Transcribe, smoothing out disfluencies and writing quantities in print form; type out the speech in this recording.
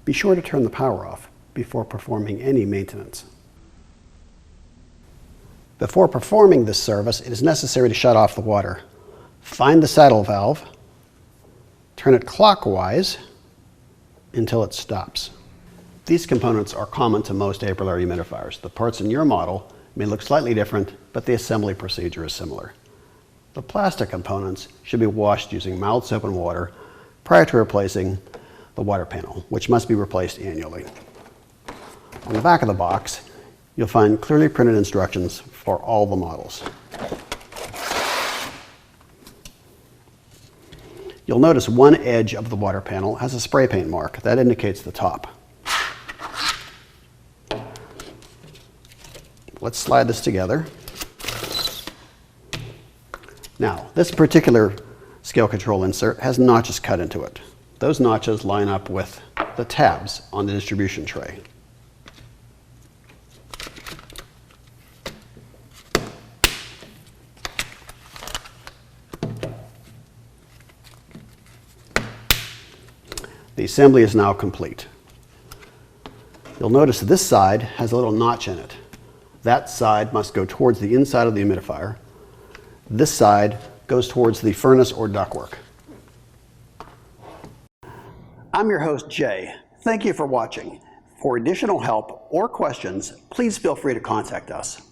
be sure to turn the power off before performing any maintenance. Before performing this service, it is necessary to shut off the water. Find the saddle valve, turn it clockwise until it stops. These components are common to most AprilAire humidifiers. The parts in your model may look slightly different, but the assembly procedure is similar. The plastic components should be washed using mild soap and water prior to replacing the water panel, which must be replaced annually. On the back of the box, you'll find clearly printed instructions for all the models. You'll notice one edge of the water panel has a spray paint mark. That indicates the top. Let's slide this together. Now, this particular scale control insert has notches cut into it. Those notches line up with the tabs on the distribution tray. The assembly is now complete. You'll notice this side has a little notch in it. That side must go towards the inside of the humidifier. This side goes towards the furnace or ductwork. I'm your host, Jay. Thank you for watching. For additional help or questions, please feel free to contact us.